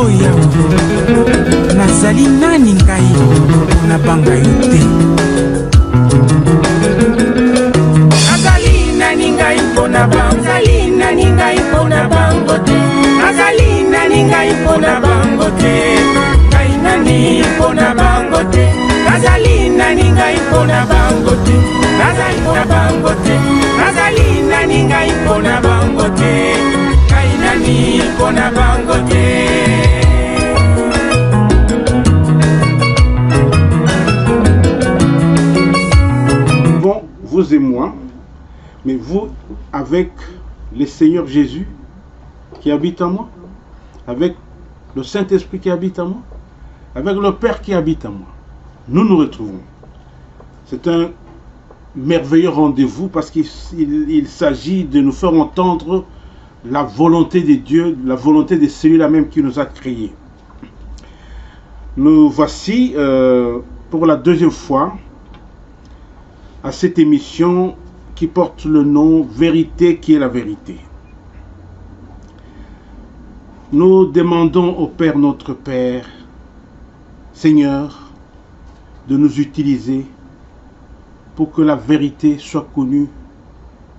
Oh Yawe, nazali nani ngai na banga yo te. Nazali nani ngai mpona bango, nazali nani ngai mpona bango te. Nazali nani ngai mpona bango te. Ngai nani mpona bango te. Nazali nani ngai mpona bango te. Nazali mpona bango te. Nazali nani ngai mpona bango te. Ngai nani mpona bango te. Bon, vous et moi, mais vous avec le Seigneur Jésus qui habite en moi, avec le Saint-Esprit qui habite en moi, avec le Père qui habite en moi, nous nous retrouvons. C'est un merveilleux rendez-vous parce qu'il s'agit de nous faire entendre la volonté de Dieu, la volonté de celui-là même qui nous a créés. Nous voici pour la deuxième fois à cette émission qui porte le nom Vérité qui est la vérité. Nous demandons au Père notre Père, Seigneur, de nous utiliser pour que la vérité soit connue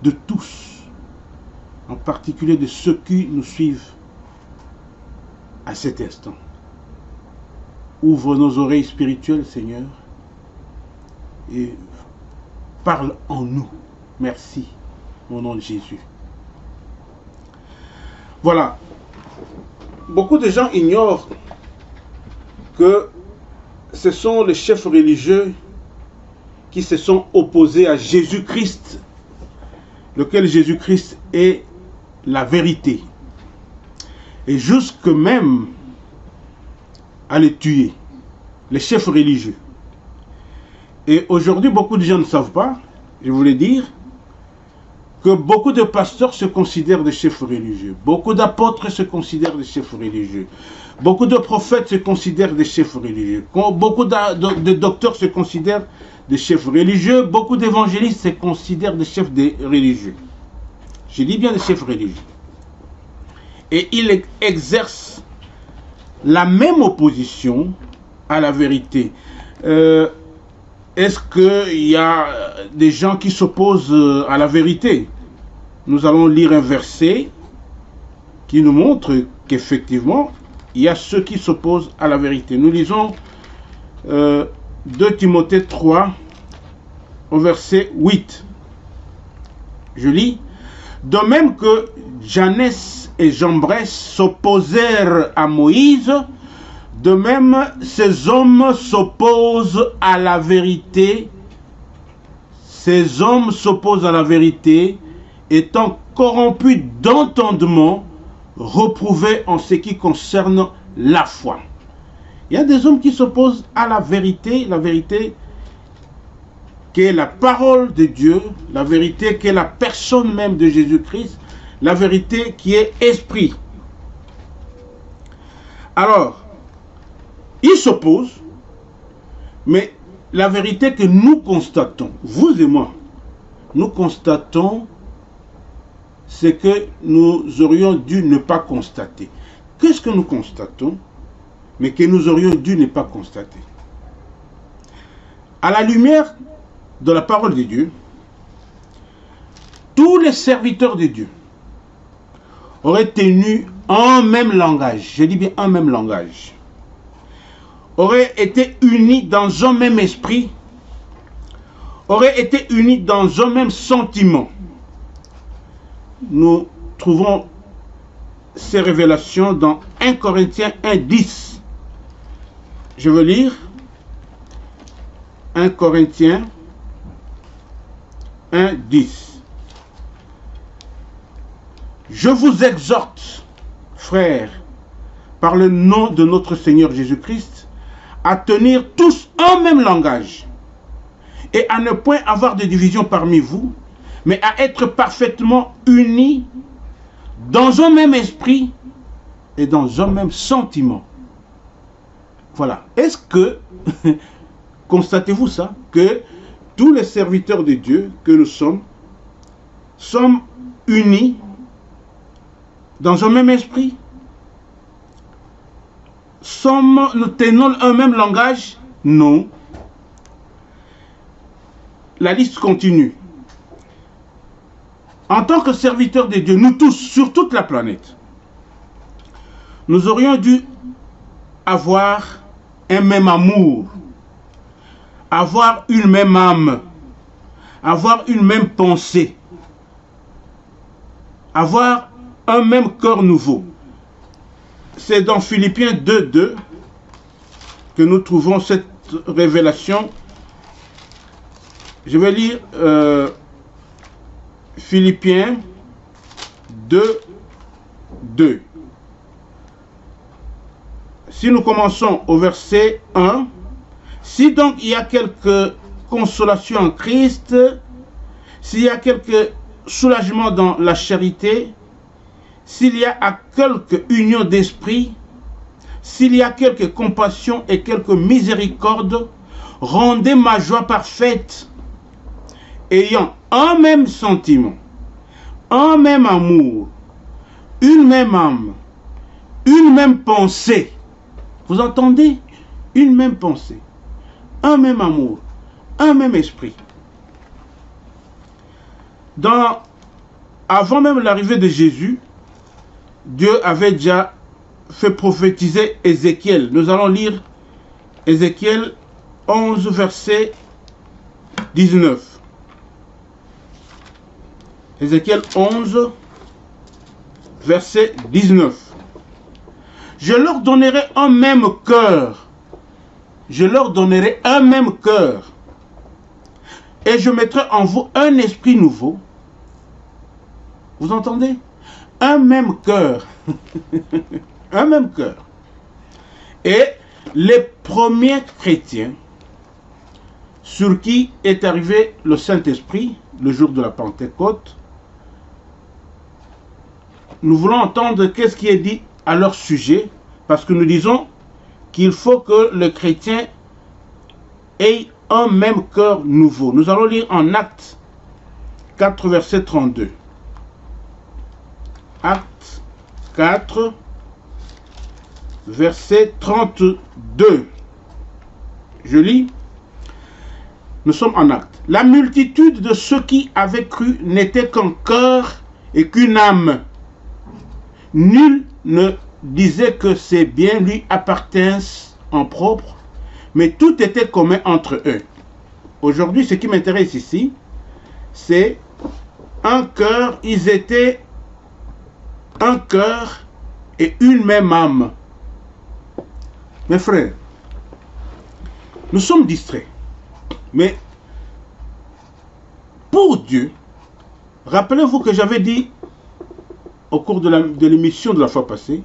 de tous, en particulier de ceux qui nous suivent à cet instant. Ouvre nos oreilles spirituelles, Seigneur, et parle en nous. Merci, au nom de Jésus. Voilà. Beaucoup de gens ignorent que ce sont les chefs religieux qui se sont opposés à Jésus-Christ, lequel Jésus-Christ est la vérité. Et jusque même à les tuer, les chefs religieux. Et aujourd'hui, beaucoup de gens ne savent pas, je voulais dire, que beaucoup de pasteurs se considèrent des chefs religieux. Beaucoup d'apôtres se considèrent des chefs religieux. Beaucoup de prophètes se considèrent des chefs religieux. Beaucoup de docteurs se considèrent des chefs religieux. Beaucoup d'évangélistes se considèrent des chefs religieux. Je dis bien des chefs religieux. Et ils exercent la même opposition à la vérité. Est-ce qu'il y a des gens qui s'opposent à la vérité? Nous allons lire un verset qui nous montre qu'effectivement, il y a ceux qui s'opposent à la vérité. Nous lisons 2 Timothée 3 au verset 8. Je lis: de même que Janès et Jambres s'opposèrent à Moïse, de même ces hommes s'opposent à la vérité. Ces hommes s'opposent à la vérité, étant corrompus d'entendement, reprouvés en ce qui concerne la foi. Il y a des hommes qui s'opposent à la vérité qui est la parole de Dieu, la vérité qui est la personne même de Jésus-Christ, la vérité qui est esprit. Alors, ils s'opposent, mais la vérité que nous constatons, vous et moi, nous constatons ce que nous aurions dû ne pas constater. Qu'est-ce que nous constatons, mais que nous aurions dû ne pas constater? À la lumière de la parole de Dieu, tous les serviteurs de Dieu auraient tenu un même langage, je dis bien un même langage, auraient été unis dans un même esprit, auraient été unis dans un même sentiment. Nous trouvons ces révélations dans 1 Corinthiens 1:10. Je veux lire 1 Corinthiens 1:10. Je vous exhorte, frères, par le nom de notre Seigneur Jésus-Christ, à tenir tous un même langage et à ne point avoir de division parmi vous, mais à être parfaitement unis dans un même esprit et dans un même sentiment. Voilà. Est-ce que, constatez-vous ça, que tous les serviteurs de Dieu que nous sommes unis dans un même esprit, nous tenons un même langage? Non. La liste continue. En tant que serviteurs de Dieu, nous tous, sur toute la planète, nous aurions dû avoir un même amour, avoir une même âme, avoir une même pensée, avoir un même cœur nouveau. C'est dans Philippiens 2:2 que nous trouvons cette révélation. Je vais lire Philippiens 2:2. Si nous commençons au verset 1, si donc il y a quelque consolation en Christ, s'il y a quelque soulagement dans la charité, s'il y a quelque union d'esprit, s'il y a quelque compassion et quelque miséricorde, rendez ma joie parfaite, ayant un même sentiment, un même amour, une même âme, une même pensée. Vous entendez? Une même pensée, un même amour, un même esprit. Avant même l'arrivée de Jésus, Dieu avait déjà fait prophétiser Ézéchiel. Nous allons lire Ézéchiel 11, verset 19. Ézéchiel 11, verset 19. Je leur donnerai un même cœur. Je leur donnerai un même cœur. Et je mettrai en vous un esprit nouveau. Vous entendez? Un même cœur. Un même cœur. Et les premiers chrétiens sur qui est arrivé le Saint-Esprit le jour de la Pentecôte, nous voulons entendre qu'est-ce qui est dit à leur sujet, parce que nous disons qu'il faut que le chrétien ait un même cœur nouveau. Nous allons lire en Actes 4, verset 32. Actes 4, verset 32. Je lis. Nous sommes en Actes. La multitude de ceux qui avaient cru n'était qu'un cœur et qu'une âme. Nul ne disait que ses biens lui appartinssent en propre, mais tout était commun entre eux. Aujourd'hui, ce qui m'intéresse ici, c'est un cœur. Ils étaient un cœur et une même âme. Mes frères, nous sommes distraits. Mais pour Dieu, rappelez-vous que j'avais dit au cours de l'émission de la fois passée,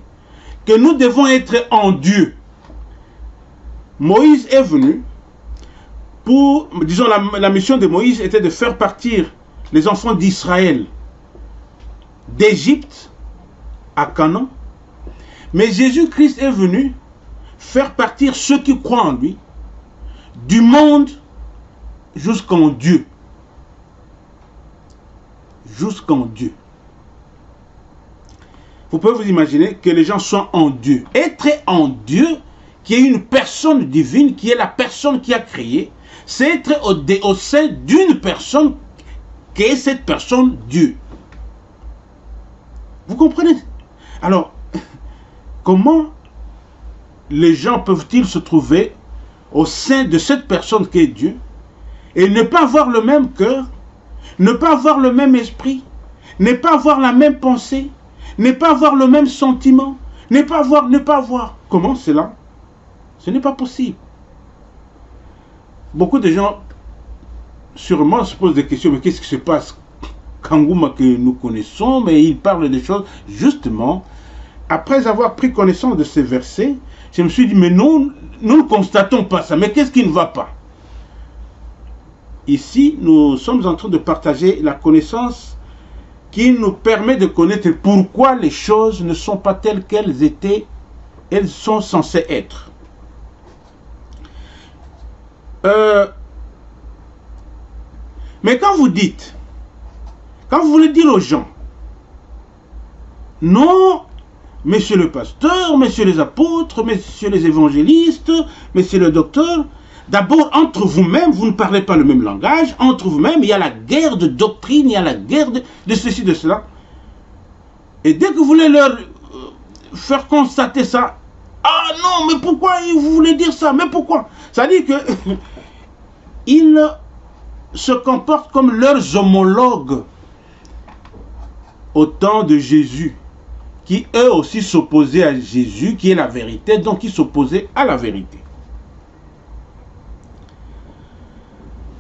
que nous devons être en Dieu. Moïse est venu pour, disons, la mission de Moïse était de faire partir les enfants d'Israël d'Égypte à Canaan. Mais Jésus-Christ est venu faire partir ceux qui croient en lui du monde jusqu'en Dieu. Jusqu'en Dieu. Vous pouvez vous imaginer que les gens soient en Dieu. Être en Dieu, qui est une personne divine, qui est la personne qui a créé, c'est être au sein d'une personne qui est cette personne Dieu. Vous comprenez? Alors, comment les gens peuvent-ils se trouver au sein de cette personne qui est Dieu et ne pas avoir le même cœur, ne pas avoir le même esprit, ne pas avoir la même pensée, ne pas avoir le même sentiment, ne pas avoir. Comment cela? Ce n'est pas possible. Beaucoup de gens sûrement se posent des questions, mais qu'est-ce qui se passe? Kangouma que nous connaissons, mais il parle des choses. Justement, après avoir pris connaissance de ces versets, je me suis dit, mais nous ne constatons pas ça, mais qu'est-ce qui ne va pas? Ici, nous sommes en train de partager la connaissance qui nous permet de connaître pourquoi les choses ne sont pas telles qu'elles étaient, elles sont censées être. Mais quand vous voulez dire aux gens, non, messieurs le pasteur, messieurs les apôtres, messieurs les évangélistes, messieurs le docteur, d'abord, entre vous-même, vous ne parlez pas le même langage. Entre vous-même, il y a la guerre de doctrine, il y a la guerre de ceci, de cela. Et dès que vous voulez leur faire constater ça, ah non, mais pourquoi vous voulez dire ça? Mais pourquoi? Ça dit que ils se comportent comme leurs homologues au temps de Jésus, qui eux aussi s'opposaient à Jésus, qui est la vérité, donc ils s'opposaient à la vérité.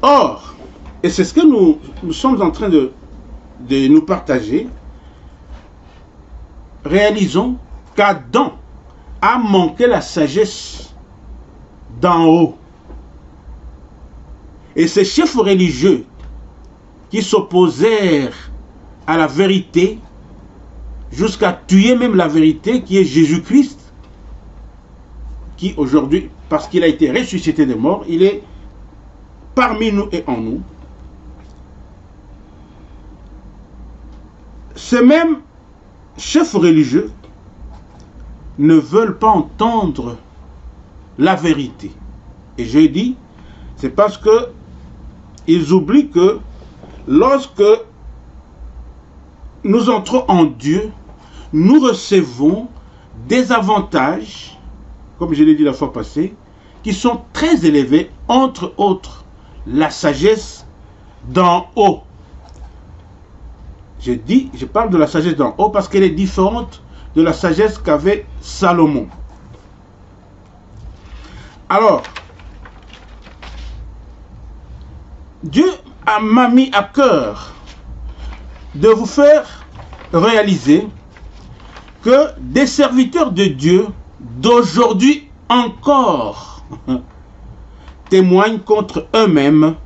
Or, et c'est ce que nous sommes en train de nous partager, réalisons qu'Adam a manqué la sagesse d'en haut. Et ces chefs religieux qui s'opposèrent à la vérité, jusqu'à tuer même la vérité qui est Jésus-Christ, qui aujourd'hui, parce qu'il a été ressuscité des morts, il est parmi nous et en nous. Ces mêmes chefs religieux ne veulent pas entendre la vérité. Et j'ai dit, c'est parce que ils oublient que lorsque nous entrons en Dieu, nous recevons des avantages, comme je l'ai dit la fois passée, qui sont très élevés, entre autres la sagesse d'en haut. Je parle de la sagesse d'en haut parce qu'elle est différente de la sagesse qu'avait Salomon. Alors, Dieu m'a mis à cœur de vous faire réaliser que des serviteurs de Dieu d'aujourd'hui encore témoignent contre eux-mêmes.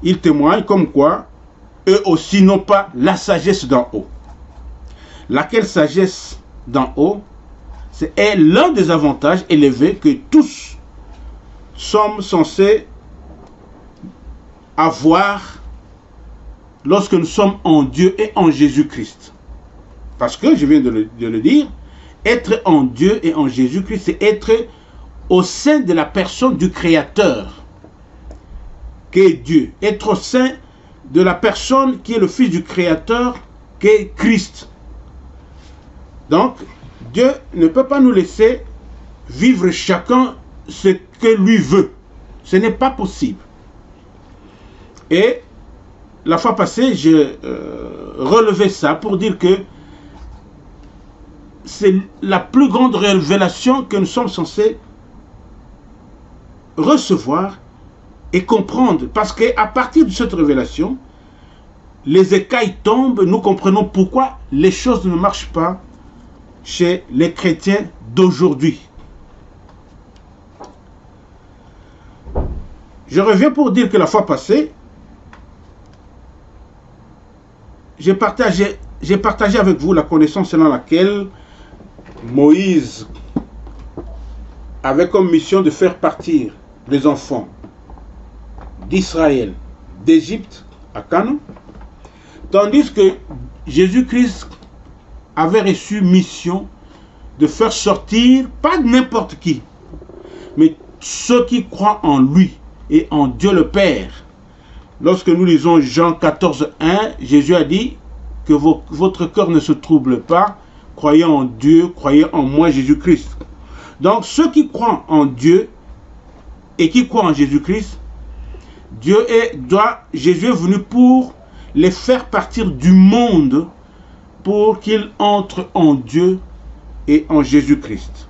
Ils témoignent comme quoi eux aussi n'ont pas la sagesse d'en haut. Laquelle sagesse d'en haut, c'est l'un des avantages élevés que tous sommes censés avoir lorsque nous sommes en Dieu et en Jésus-Christ. Parce que, je viens de le dire, être en Dieu et en Jésus-Christ, c'est être au sein de la personne du Créateur, qui est Dieu. Être au sein de la personne qui est le Fils du Créateur, qui est Christ. Donc, Dieu ne peut pas nous laisser vivre chacun ce que lui veut. Ce n'est pas possible. Et la fois passée, je relevais ça pour dire que c'est la plus grande révélation que nous sommes censés recevoir et comprendre. Parce qu'à partir de cette révélation, les écailles tombent, nous comprenons pourquoi les choses ne marchent pas chez les chrétiens d'aujourd'hui. Je reviens pour dire que la fois passée, j'ai partagé avec vous la connaissance selon laquelle Moïse avait comme mission de faire partir les enfants d'Israël, d'Égypte à Canaan, tandis que Jésus-Christ avait reçu mission de faire sortir, pas n'importe qui, mais ceux qui croient en lui et en Dieu le Père. Lorsque nous lisons Jean 14, 1, Jésus a dit que votre cœur ne se trouble pas, croyez en Dieu, croyez en moi, Jésus-Christ. Donc ceux qui croient en Dieu et qui croient en Jésus-Christ, Jésus est venu pour les faire partir du monde pour qu'ils entrent en Dieu et en Jésus-Christ.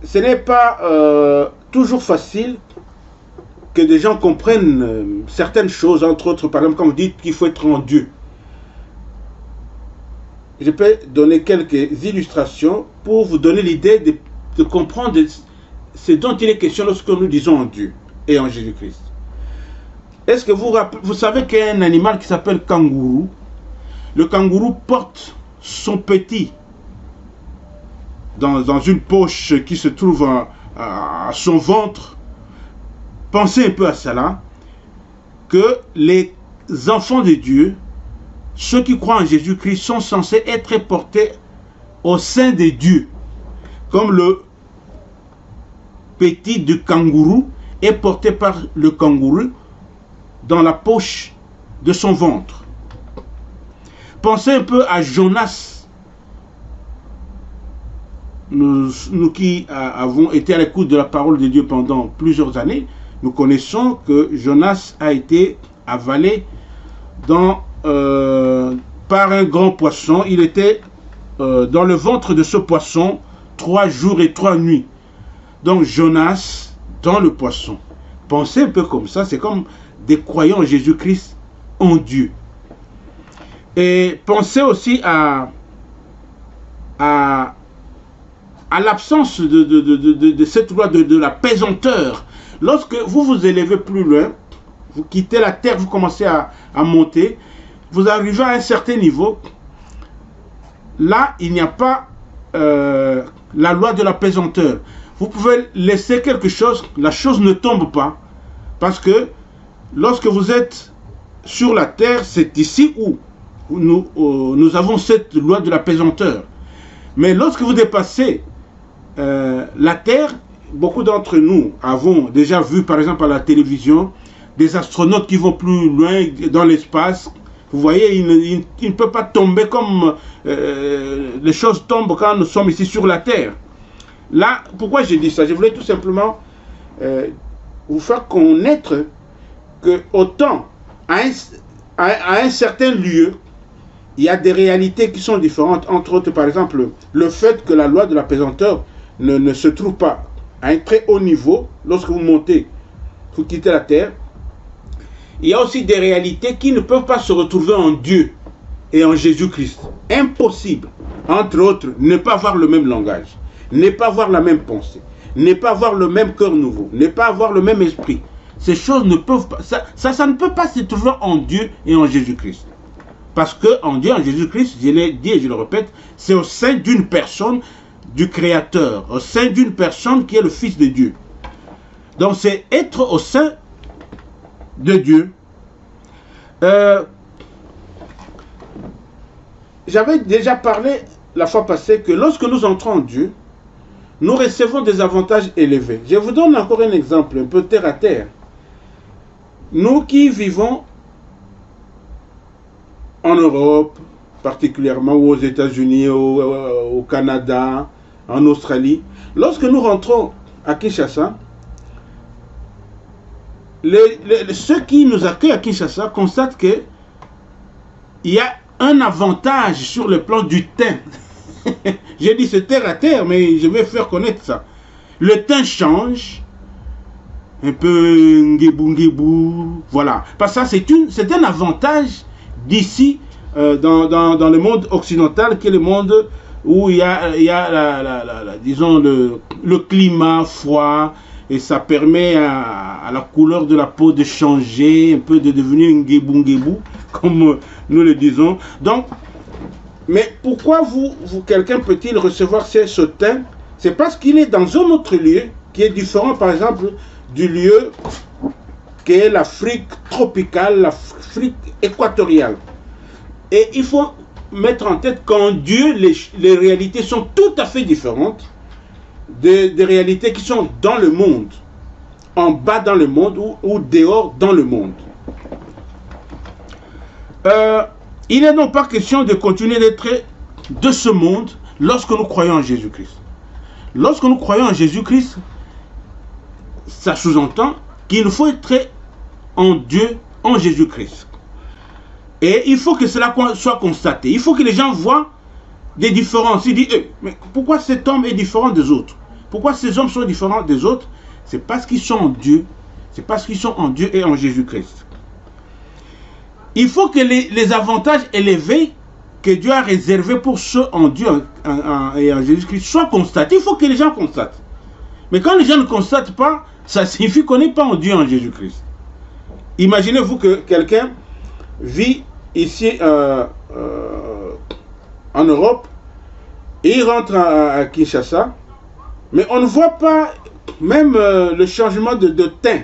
Ce n'est pas toujours facile que des gens comprennent certaines choses, entre autres, par exemple, quand vous dites qu'il faut être en Dieu. Je peux donner quelques illustrations pour vous donner l'idée de comprendre ce dont il est question lorsque nous disons en Dieu et en Jésus-Christ. Est-ce que vous savez qu'il y a un animal qui s'appelle kangourou? Le kangourou porte son petit dans une poche qui se trouve à son ventre. Pensez un peu à cela, que les enfants de Dieu ceux qui croient en Jésus-Christ sont censés être portés au sein de Dieu, comme le petit du kangourou est porté par le kangourou dans la poche de son ventre. Pensez un peu à Jonas. Nous qui avons été à l'écoute de la parole de Dieu pendant plusieurs années, nous connaissons que Jonas a été avalé par un grand poisson. Il était dans le ventre de ce poisson 3 jours et 3 nuits. Donc Jonas dans le poisson. Pensez un peu comme ça, c'est comme des croyants en Jésus-Christ en Dieu. Et pensez aussi à l'absence de cette loi de la pesanteur. Lorsque vous vous élevez plus loin, vous quittez la terre, vous commencez à monter, vous arrivez à un certain niveau. Là, il n'y a pas la loi de la pesanteur. Vous pouvez laisser quelque chose, la chose ne tombe pas. Parce que lorsque vous êtes sur la terre, c'est ici où nous avons cette loi de la pesanteur. Mais lorsque vous dépassez la terre, beaucoup d'entre nous avons déjà vu par exemple à la télévision des astronautes qui vont plus loin dans l'espace. Vous voyez, ils ne peuvent pas tomber comme les choses tombent quand nous sommes ici sur la terre. Là, pourquoi j'ai dit ça? Je voulais tout simplement vous faire connaître que autant à un certain lieu, il y a des réalités qui sont différentes. Entre autres, par exemple, le fait que la loi de la pesanteur ne se trouve pas à un très haut niveau. Lorsque vous montez, vous quittez la terre. Il y a aussi des réalités qui ne peuvent pas se retrouver en Dieu et en Jésus-Christ. Impossible. Entre autres, ne pas avoir le même langage, ne pas avoir la même pensée, ne pas avoir le même cœur nouveau, ne pas avoir le même esprit. Ces choses ne peuvent pas, ça ne peut pas se trouver en Dieu et en Jésus-Christ. Parce qu'en Dieu, en Jésus-Christ, je l'ai dit et je le répète, c'est au sein d'une personne du Créateur, au sein d'une personne qui est le Fils de Dieu. Donc c'est être au sein de Dieu. J'avais déjà parlé la fois passée que lorsque nous entrons en Dieu, nous recevons des avantages élevés. Je vous donne encore un exemple, un peu terre à terre. Nous qui vivons en Europe, particulièrement, ou aux États-Unis, au Canada, en Australie, lorsque nous rentrons à Kinshasa, ceux qui nous accueillent à Kinshasa constatent qu'il y a un avantage sur le plan du teint. J'ai dit c'est terre à terre, mais je vais faire connaître ça. Le teint change, un peu ngébou, voilà. Parce que ça, c'est un avantage d'ici, dans le monde occidental, qui est le monde où il y a disons, le climat froid, et ça permet à la couleur de la peau de changer, un peu de devenir ngébou, comme nous le disons. Donc, mais pourquoi quelqu'un peut-il recevoir ce teint? C'est parce qu'il est dans un autre lieu qui est différent, par exemple, du lieu qu'est l'Afrique tropicale, l'Afrique équatoriale. Et il faut mettre en tête qu'en Dieu, les réalités sont tout à fait différentes des réalités qui sont dans le monde, en bas dans le monde ou dehors dans le monde. Il n'est donc pas question de continuer d'être de ce monde lorsque nous croyons en Jésus-Christ. Lorsque nous croyons en Jésus-Christ, ça sous-entend qu'il faut être en Dieu, en Jésus-Christ. Et il faut que cela soit constaté. Il faut que les gens voient des différences. Ils disent, mais pourquoi cet homme est différent des autres? Pourquoi ces hommes sont différents des autres? C'est parce qu'ils sont en Dieu. C'est parce qu'ils sont en Dieu et en Jésus-Christ. Il faut que les avantages élevés que Dieu a réservés pour ceux en Dieu et en Jésus-Christ soient constatés. Il faut que les gens constatent. Mais quand les gens ne constatent pas, ça signifie qu'on n'est pas en Dieu et en Jésus-Christ. Imaginez-vous que quelqu'un vit ici en Europe et il rentre à Kinshasa, mais on ne voit pas même le changement de teint.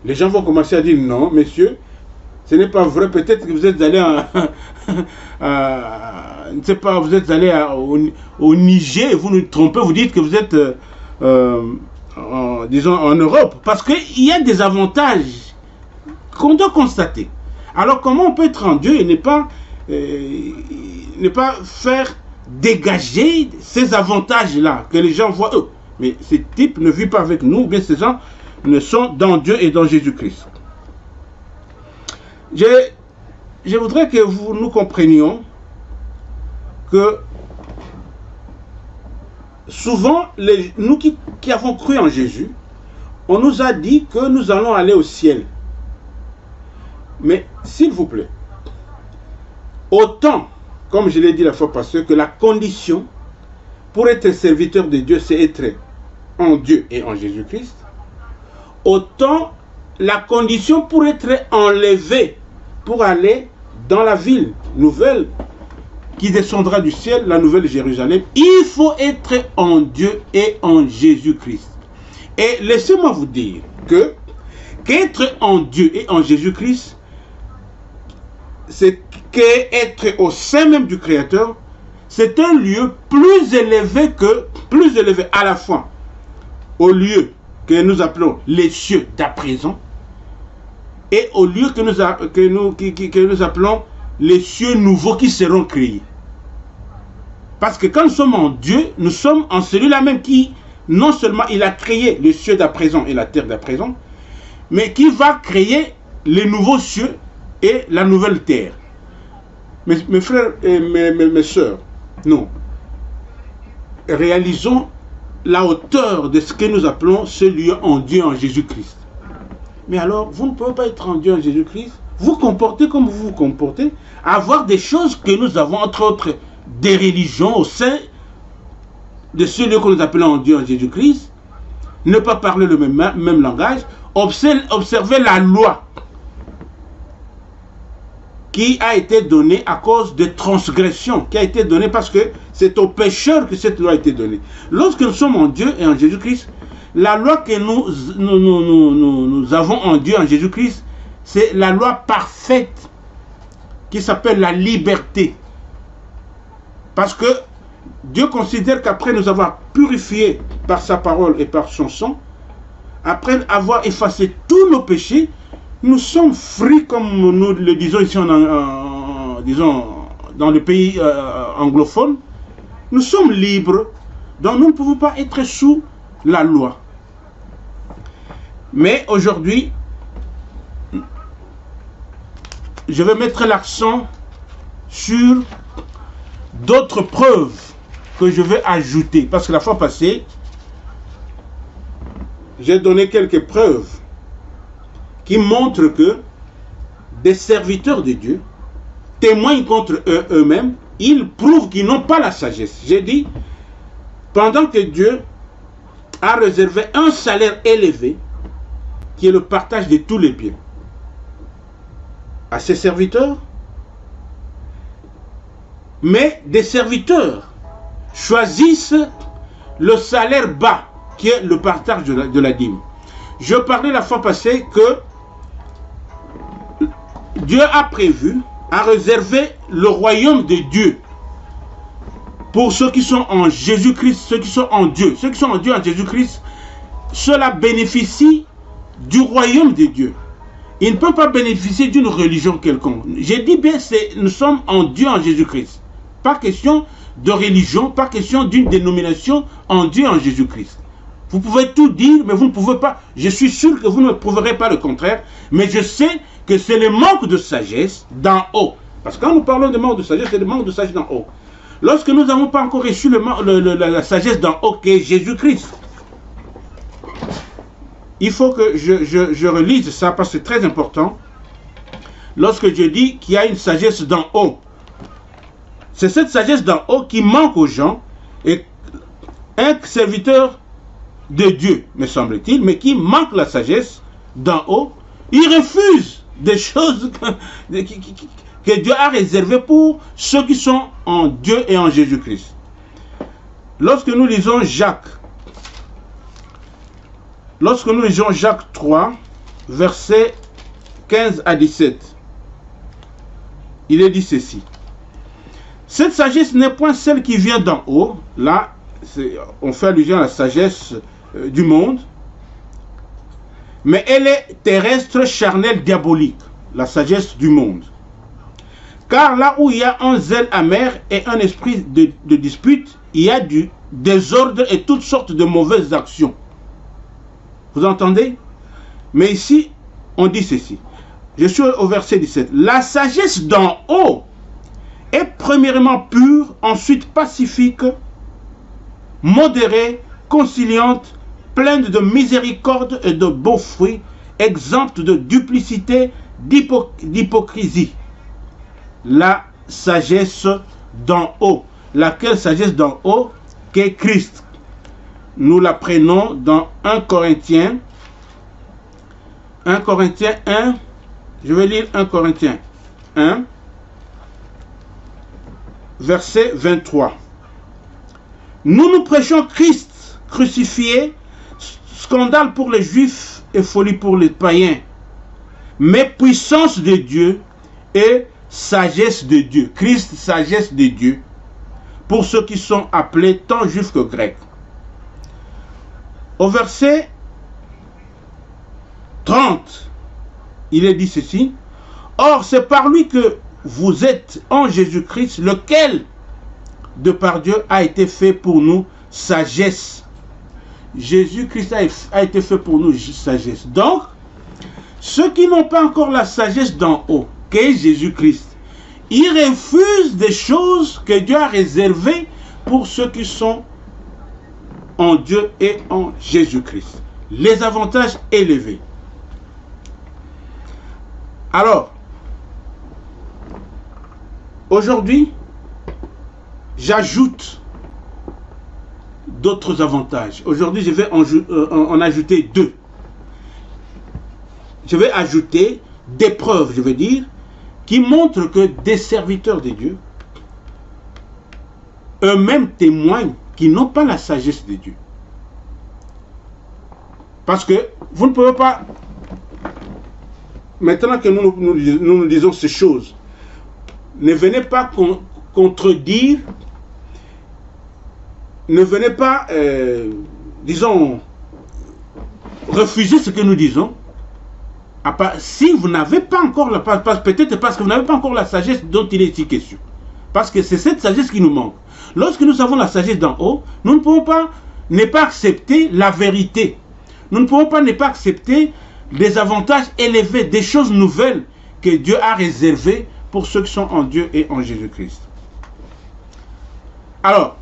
Les gens vont commencer à dire non, monsieur, Ce n'est pas vrai. Peut-être que vous êtes allé je ne sais pas, vous êtes allé au Niger et vous nous trompez, vous dites que vous êtes disons en Europe, parce qu'il y a des avantages qu'on doit constater. Alors comment on peut être en Dieu et ne pas faire dégager ces avantages-là que les gens voient eux? Mais ces types ne vivent pas avec nous, ou bien ces gens ne sont dans Dieu et dans Jésus-Christ. Je voudrais que nous comprenions que souvent, nous qui avons cru en Jésus, on nous a dit que nous allons aller au ciel. Mais s'il vous plaît, autant, comme je l'ai dit la fois passée, que la condition pour être serviteur de Dieu, c'est être en Dieu et en Jésus-Christ, autant la condition pour être enlevé, pour aller dans la ville nouvelle qui descendra du ciel, la nouvelle Jérusalem, il faut être en Dieu et en Jésus-Christ. Et laissez-moi vous dire que qu'être en Dieu et en Jésus-Christ, c'est qu'être au sein même du Créateur, c'est un lieu plus élevé à la fois au lieu que nous appelons les cieux d'à présent et au lieu que nous appelons les cieux nouveaux qui seront créés. Parce que quand nous sommes en Dieu, nous sommes en celui-là même qui, non seulement il a créé les cieux d'à présent et la terre d'à présent, mais qui va créer les nouveaux cieux et la nouvelle terre. Mes frères et mes sœurs, nous réalisons la hauteur de ce que nous appelons ce lieu en Dieu, en Jésus-Christ. Mais alors, vous ne pouvez pas être en Dieu, en Jésus-Christ, vous comporter comme vous vous comportez, avoir des choses que nous avons, entre autres, des religions au sein de ce lieu que nous appelons en Dieu, en Jésus-Christ, ne pas parler le même langage, observer la loi qui a été donnée à cause de transgressions, qui a été donnée parce que c'est aux pécheurs que cette loi a été donnée. Lorsque nous sommes en Dieu et en Jésus-Christ, la loi que nous avons en Dieu, en Jésus-Christ, c'est la loi parfaite qui s'appelle la liberté. Parce que Dieu considère qu'après nous avoir purifiés par sa parole et par son sang, après avoir effacé tous nos péchés, nous sommes free, comme nous le disons ici disons, dans le pays anglophone. Nous sommes libres, donc nous ne pouvons pas être sous la loi. Mais aujourd'hui, je vais mettre l'accent sur d'autres preuves que je vais ajouter. Parce que la fois passée, j'ai donné quelques preuves qui montrent que des serviteurs de Dieu témoignent contre eux-mêmes. Ils prouvent qu'ils n'ont pas la sagesse. J'ai dit, pendant que Dieu a réservé un salaire élevé, qui est le partage de tous les biens, à ses serviteurs, mais des serviteurs choisissent le salaire bas, qui est le partage de la dîme. Je parlais la fois passée que Dieu a prévu, a réservé le royaume de Dieu pour ceux qui sont en Jésus-Christ, ceux qui sont en Dieu. Ceux qui sont en Dieu, en Jésus-Christ, ceux-là bénéficient du royaume de Dieu. Ils ne peuvent pas bénéficier d'une religion quelconque. J'ai dit bien, nous sommes en Dieu, en Jésus-Christ. Pas question de religion, pas question d'une dénomination, en Dieu, en Jésus-Christ. Vous pouvez tout dire, mais vous ne pouvez pas. Je suis sûr que vous ne prouverez pas le contraire, mais je sais que c'est le manque de sagesse d'en haut. Parce que quand nous parlons de manque de sagesse, c'est le manque de sagesse d'en haut. Lorsque nous n'avons pas encore reçu la sagesse d'en haut, qui est Jésus-Christ, il faut que je relise ça, parce que c'est très important. Lorsque je dis qu'il y a une sagesse d'en haut, c'est cette sagesse d'en haut qui manque aux gens, et un serviteur de Dieu, me semble-t-il, mais qui manque la sagesse d'en haut, il refuse des choses que Dieu a réservées pour ceux qui sont en Dieu et en Jésus-Christ. Lorsque nous lisons Jacques 3, versets 15 à 17, il est dit ceci. Cette sagesse n'est point celle qui vient d'en haut. Là, on fait allusion à la sagesse du monde. Mais elle est terrestre, charnelle, diabolique. La sagesse du monde. Car là où il y a un zèle amer et un esprit de dispute, il y a du désordre et toutes sortes de mauvaises actions. Vous entendez? Mais ici, on dit ceci. Je suis au verset 17. La sagesse d'en haut est premièrement pure, ensuite pacifique, modérée, conciliante, pleine de miséricorde et de beaux fruits, exempte de duplicité, d'hypocrisie. La sagesse d'en haut. Laquelle sagesse d'en haut? Qu'est Christ. Nous la prenons dans 1 Corinthiens 1, je vais lire 1 Corinthiens 1, verset 23. Nous prêchons Christ crucifié, scandale pour les Juifs et folie pour les païens, mais puissance de Dieu et sagesse de Dieu. Christ, sagesse de Dieu, pour ceux qui sont appelés tant Juifs que Grecs. Au verset 30, il est dit ceci. Or, c'est par lui que vous êtes en Jésus-Christ, lequel, de par Dieu, a été fait pour nous sagesse. Jésus-Christ a été fait pour nous sagesse. Donc, ceux qui n'ont pas encore la sagesse d'en haut, qu'est Jésus-Christ, ils refusent des choses que Dieu a réservées pour ceux qui sont en Dieu et en Jésus-Christ. Les avantages élevés. Alors, aujourd'hui, j'ajoute d'autres avantages. Aujourd'hui, je vais en ajouter deux. Je vais ajouter des preuves, je veux dire, qui montrent que des serviteurs de Dieu eux-mêmes témoignent qu'ils n'ont pas la sagesse de Dieu. Parce que vous ne pouvez pas, maintenant que nous disons ces choses, ne venez pas contredire, ne venez pas, disons, refuser ce que nous disons. Si vous n'avez pas encore la, peut-être parce que vous n'avez pas encore la sagesse dont il est ici question. Parce que c'est cette sagesse qui nous manque. Lorsque nous avons la sagesse d'en haut, nous ne pouvons pas ne pas accepter la vérité. Nous ne pouvons pas ne pas accepter des avantages élevés, des choses nouvelles que Dieu a réservées pour ceux qui sont en Dieu et en Jésus-Christ. Alors,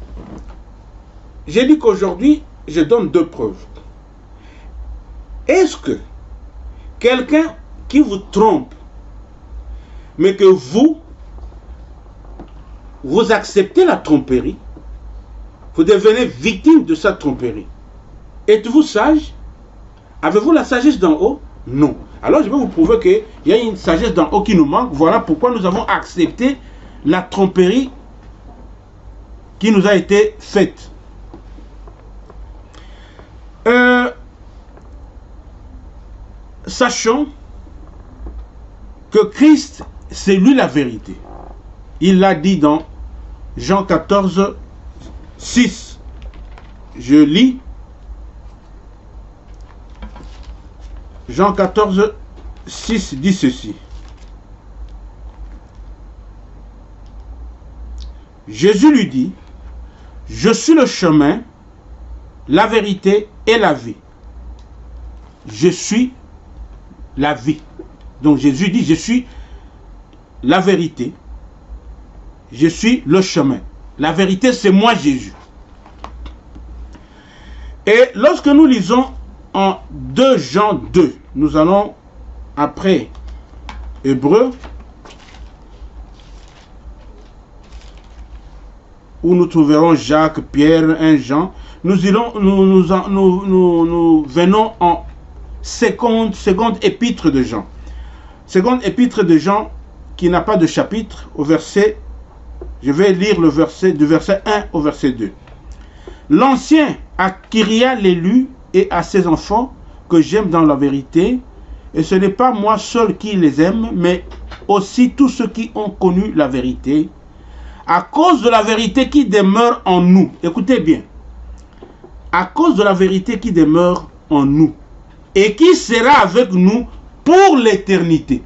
j'ai dit qu'aujourd'hui, je donne deux preuves. Est-ce que quelqu'un qui vous trompe, mais que vous acceptez la tromperie, vous devenez victime de sa tromperie. Êtes-vous sage? Avez-vous la sagesse d'en haut? Non. Alors je vais vous prouver qu'il y a une sagesse d'en haut qui nous manque. Voilà pourquoi nous avons accepté la tromperie qui nous a été faite. Sachons que Christ, c'est lui la vérité. Il l'a dit dans Jean 14, 6. Je lis. Jean 14, 6 dit ceci. Jésus lui dit, je suis le chemin, la vérité et la vie. Je suis la vie. Donc Jésus dit, je suis la vérité. Je suis le chemin. La vérité, c'est moi Jésus. Et lorsque nous lisons en 2 Jean 2, nous allons après Hébreux, où nous trouverons Jacques, Pierre, 1 Jean. Nous venons en seconde épître de Jean. Seconde épître de Jean qui n'a pas de chapitre, au verset, je vais lire le verset du verset 1 au verset 2. L'ancien acquéria l'élu et à ses enfants que j'aime dans la vérité, et ce n'est pas moi seul qui les aime, mais aussi tous ceux qui ont connu la vérité, à cause de la vérité qui demeure en nous. Écoutez bien. À cause de la vérité qui demeure en nous et qui sera avec nous pour l'éternité.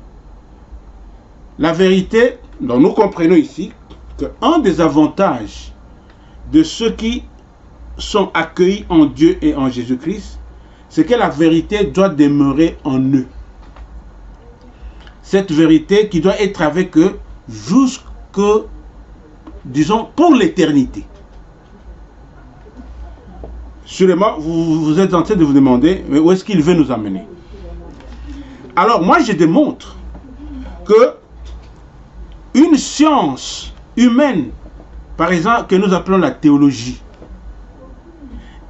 La vérité, dont nous comprenons ici qu'un des avantages de ceux qui sont accueillis en Dieu et en Jésus-Christ, c'est que la vérité doit demeurer en eux. Cette vérité qui doit être avec eux jusque, disons, pour l'éternité. Sûrement, vous êtes en train de vous demander, mais où est-ce qu'il veut nous amener? Alors, moi, je démontre que une science humaine, par exemple, que nous appelons la théologie,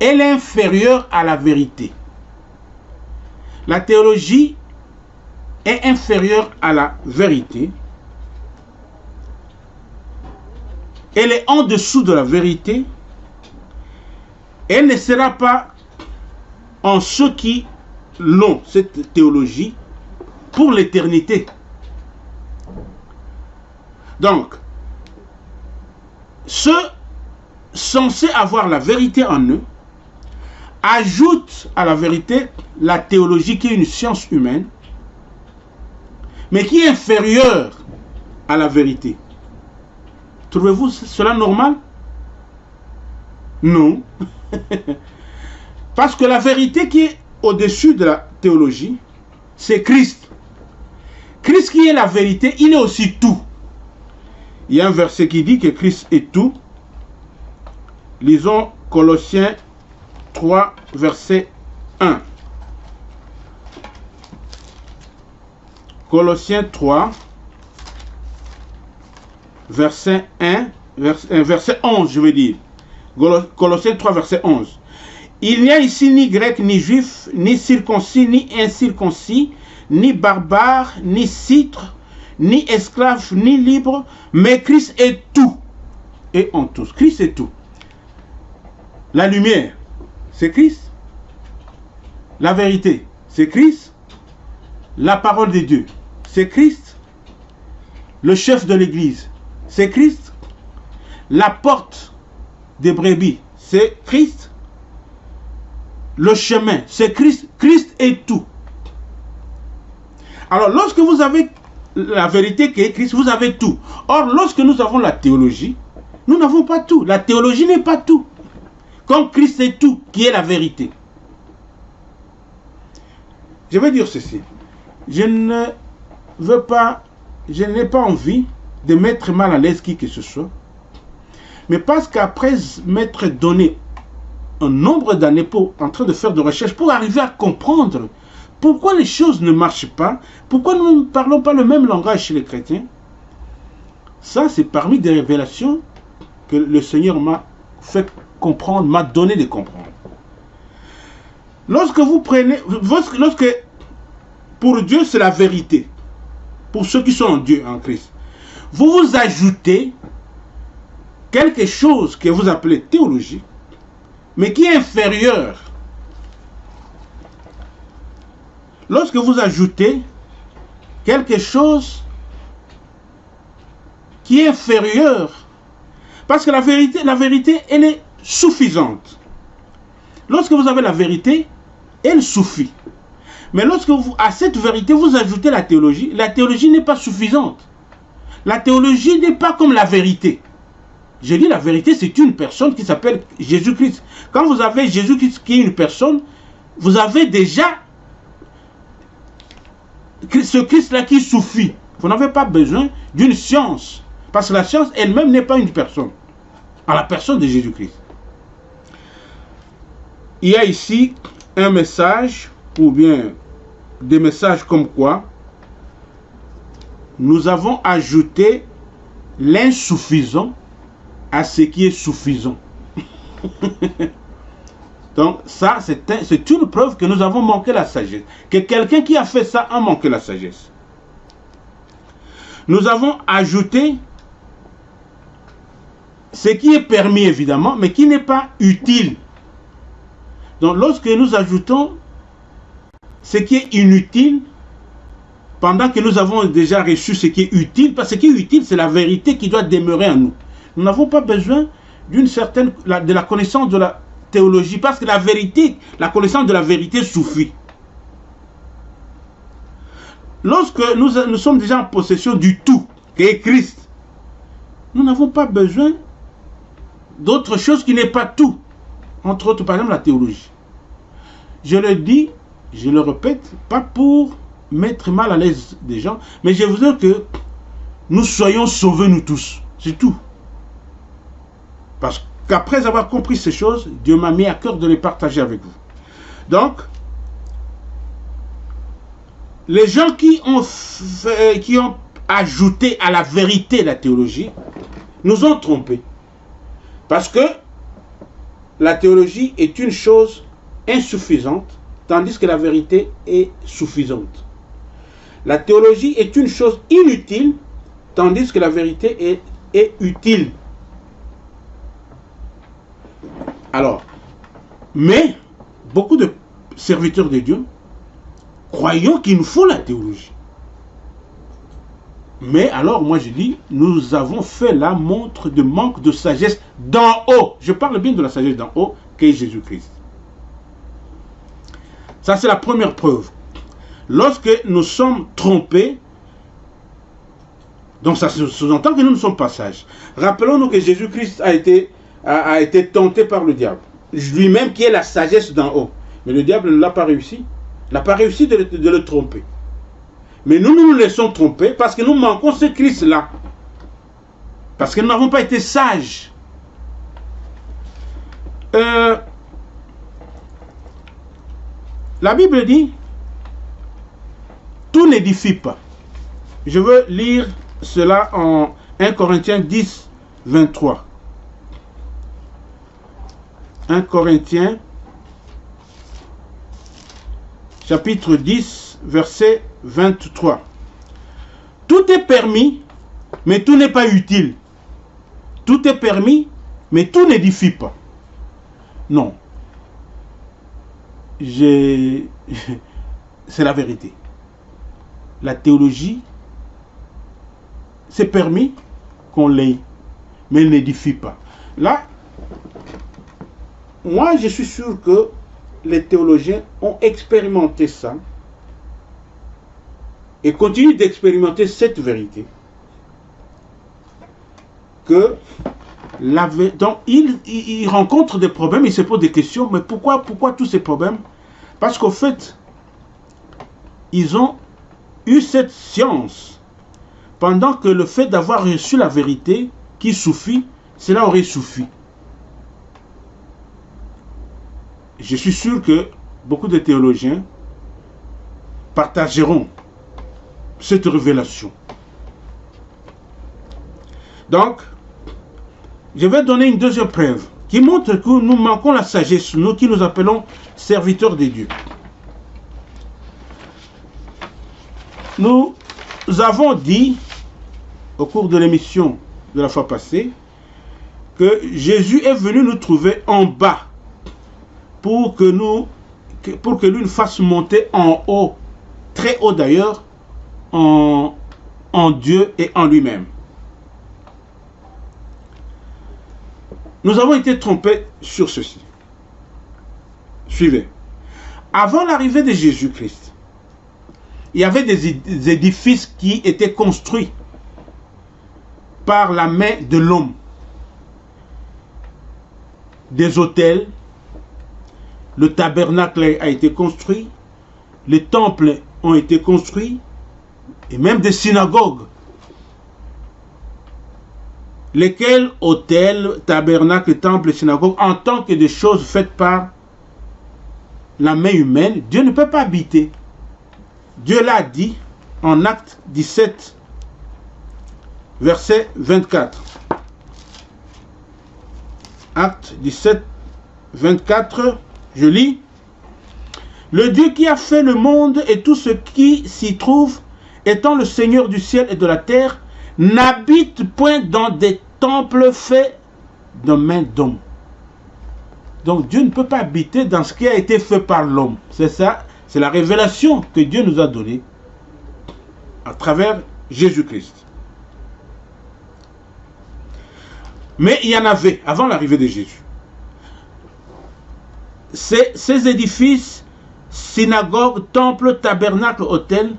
elle est inférieure à la vérité. La théologie est inférieure à la vérité. Elle est en dessous de la vérité. Elle ne sera pas en ceux qui l'ont, cette théologie, pour l'éternité. Donc, ceux censés avoir la vérité en eux ajoutent à la vérité la théologie qui est une science humaine, mais qui est inférieure à la vérité. Trouvez-vous cela normal? Non. Parce que la vérité qui est au-dessus de la théologie, c'est Christ. Christ qui est la vérité, il est aussi tout. Il y a un verset qui dit que Christ est tout. Lisons Colossiens 3, verset 1. Colossiens 3, verset 1, verset 11, je veux dire. Colossiens 3, verset 11. Il n'y a ici ni grec, ni juif, ni circoncis, ni incirconcis, ni barbare, ni citre, ni esclave, ni libre, mais Christ est tout et en tous. Christ est tout. La lumière, c'est Christ. La vérité, c'est Christ. La parole de Dieu, c'est Christ. Le chef de l'église, c'est Christ. La porte des brebis, c'est Christ. Le chemin, c'est Christ. Christ est tout. Alors, lorsque vous avez la vérité qui est Christ, vous avez tout. Or, lorsque nous avons la théologie, nous n'avons pas tout. La théologie n'est pas tout. Comme Christ est tout, qui est la vérité. Je vais dire ceci. Je n'ai pas envie de mettre mal à l'aise qui que ce soit. Mais parce qu'après m'être donné un nombre d'années en train de faire des recherches, pour arriver à comprendre pourquoi les choses ne marchent pas, pourquoi nous ne parlons pas le même langage chez les chrétiens, ça c'est parmi des révélations que le Seigneur m'a fait comprendre, m'a donné de comprendre. Lorsque pour Dieu c'est la vérité, pour ceux qui sont en Dieu, en Christ, vous ajoutez quelque chose que vous appelez théologie, mais qui est inférieur. Lorsque vous ajoutez quelque chose qui est inférieur, parce que la vérité, elle est suffisante. Lorsque vous avez la vérité, elle suffit. Mais lorsque à cette vérité, vous ajoutez la théologie n'est pas suffisante. La théologie n'est pas comme la vérité. Je dis la vérité, c'est une personne qui s'appelle Jésus-Christ. Quand vous avez Jésus-Christ qui est une personne, vous avez déjà ce Christ-là qui suffit. Vous n'avez pas besoin d'une science. Parce que la science elle-même n'est pas une personne. À la personne de Jésus-Christ. Il y a ici un message, ou bien des messages comme quoi nous avons ajouté l'insuffisant à ce qui est suffisant. Donc ça, c'est une preuve que nous avons manqué la sagesse. Que quelqu'un qui a fait ça a manqué la sagesse. Nous avons ajouté ce qui est permis évidemment, mais qui n'est pas utile. Donc lorsque nous ajoutons ce qui est inutile, pendant que nous avons déjà reçu ce qui est utile, parce que ce qui est utile, c'est la vérité qui doit demeurer en nous. Nous n'avons pas besoin de la connaissance de la théologie, parce que la vérité, la connaissance de la vérité suffit. Lorsque nous sommes déjà en possession du tout, qui est Christ, nous n'avons pas besoin d'autre chose qui n'est pas tout. Entre autres, par exemple, la théologie. Je le dis, je le répète, pas pour mettre mal à l'aise des gens, mais je voudrais que nous soyons sauvés, nous tous. C'est tout. Parce qu'après avoir compris ces choses, Dieu m'a mis à cœur de les partager avec vous. Donc, les gens qui ont ajouté à la vérité la théologie nous ont trompés. Parce que la théologie est une chose insuffisante, tandis que la vérité est suffisante. La théologie est une chose inutile, tandis que la vérité est utile. Alors, mais beaucoup de serviteurs de Dieu croyons qu'il nous faut la théologie. Mais alors, moi je dis, nous avons fait la montre de manque de sagesse d'en haut. Je parle bien de la sagesse d'en haut, qu'est Jésus-Christ. Ça, c'est la première preuve. Lorsque nous sommes trompés, donc ça sous-entend que nous ne sommes pas sages. Rappelons-nous que Jésus-Christ a été tenté par le diable. Lui-même qui est la sagesse d'en haut. Mais le diable ne l'a pas réussi. Il n'a pas réussi de le tromper. Mais nous nous laissons tromper parce que nous manquons ce Christ-là. Parce que nous n'avons pas été sages. La Bible dit, tout n'édifie pas. Je veux lire cela en 1 Corinthiens 10, 23. 1 Corinthiens, chapitre 10, verset 23. Tout est permis, mais tout n'est pas utile. Tout est permis, mais tout n'édifie pas. Non. C'est la vérité. La théologie, c'est permis qu'on l'ait, mais elle n'édifie pas. Là, moi je suis sûr que les théologiens ont expérimenté ça et continuent d'expérimenter cette vérité. Que donc ils rencontrent des problèmes, ils se posent des questions, mais pourquoi tous ces problèmes? Parce qu'au fait, ils ont eu cette science, pendant que le fait d'avoir reçu la vérité qui suffit, cela aurait suffi. Je suis sûr que beaucoup de théologiens partageront cette révélation. Donc, je vais donner une deuxième preuve qui montre que nous manquons la sagesse, nous qui nous appelons serviteurs de Dieu. Nous avons dit, au cours de l'émission de la fois passée, que Jésus est venu nous trouver en bas pour que lui nous fasse monter en haut, très haut d'ailleurs, en Dieu et en lui-même. Nous avons été trompés sur ceci. Suivez. Avant l'arrivée de Jésus-Christ, il y avait des édifices qui étaient construits par la main de l'homme. Des autels, le tabernacle a été construit, les temples ont été construits, et même des synagogues. Lesquels autels, tabernacles, temples, synagogues, en tant que des choses faites par la main humaine, Dieu ne peut pas habiter. Dieu l'a dit en Acte 17, verset 24. Acte 17, 24, je lis. Le Dieu qui a fait le monde et tout ce qui s'y trouve, étant le Seigneur du ciel et de la terre, n'habite point dans des temples faits de main d'homme. Donc Dieu ne peut pas habiter dans ce qui a été fait par l'homme. C'est ça, c'est la révélation que Dieu nous a donnée. à travers Jésus-Christ. Mais il y en avait avant l'arrivée de Jésus. Ces édifices, synagogues, temples, tabernacles, hôtels,